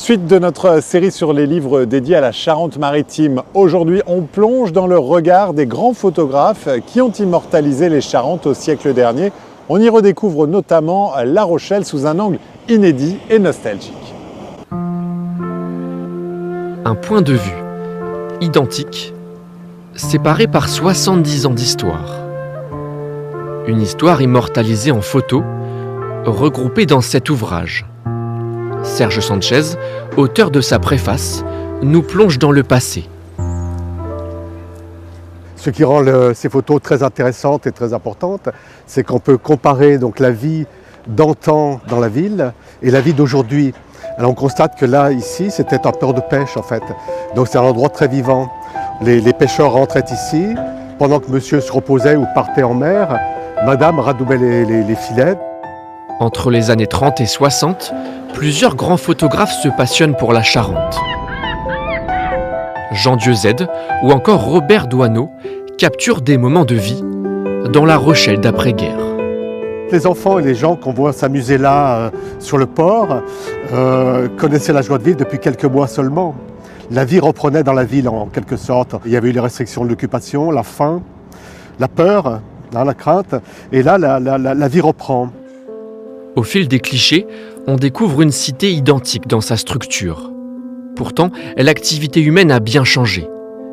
Suite de notre série sur les livres dédiés à la Charente-Maritime. Aujourd'hui, on plonge dans le regard des grands photographes qui ont immortalisé les Charentes au siècle dernier. On y redécouvre notamment La Rochelle sous un angle inédit et nostalgique. Un point de vue identique, séparé par 70 ans d'histoire. Une histoire immortalisée en photos, regroupée dans cet ouvrage. Serge Sanchez, auteur de sa préface, nous plonge dans le passé. Ce qui rend ces photos très intéressantes et très importantes, c'est qu'on peut comparer donc la vie d'antan dans la ville et la vie d'aujourd'hui. Alors on constate que là, ici, c'était un port de pêche en fait. Donc c'est un endroit très vivant. Les pêcheurs rentraient ici, pendant que monsieur se reposait ou partait en mer, madame radoubait les filets. Entre les années 30 et 60, plusieurs grands photographes se passionnent pour la Charente. Jean Dieuzède ou encore Robert Doisneau capturent des moments de vie dans La Rochelle d'après-guerre. Les enfants et les gens qu'on voit s'amuser là sur le port connaissaient la joie de vivre depuis quelques mois seulement. La vie reprenait dans la ville en quelque sorte. Il y avait eu les restrictions de l'occupation, la faim, la peur, la crainte, et là la vie reprend. Au fil des clichés, on découvre une cité identique dans sa structure. Pourtant, l'activité humaine a bien changé.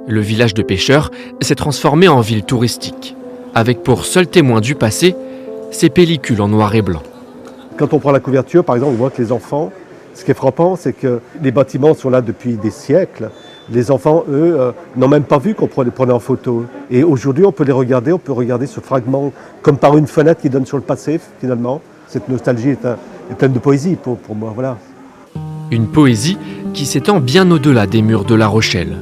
Le village de pêcheurs s'est transformé en ville touristique, avec pour seul témoin du passé, ces pellicules en noir et blanc. Quand on prend la couverture, par exemple, on voit que les enfants, ce qui est frappant, c'est que les bâtiments sont là depuis des siècles. Les enfants, eux, n'ont même pas vu qu'on les prenait en photo. Et aujourd'hui, on peut les regarder, on peut regarder ce fragment comme par une fenêtre qui donne sur le passé, finalement. Cette nostalgie est pleine de poésie pour moi, voilà. Une poésie qui s'étend bien au-delà des murs de La Rochelle.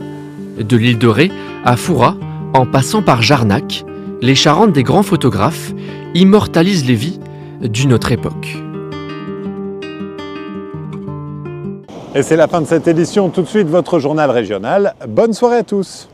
De l'île de Ré à Fouras, en passant par Jarnac, les Charentes des grands photographes immortalisent les vies d'une autre époque. Et c'est la fin de cette édition. Tout de suite, votre journal régional. Bonne soirée à tous.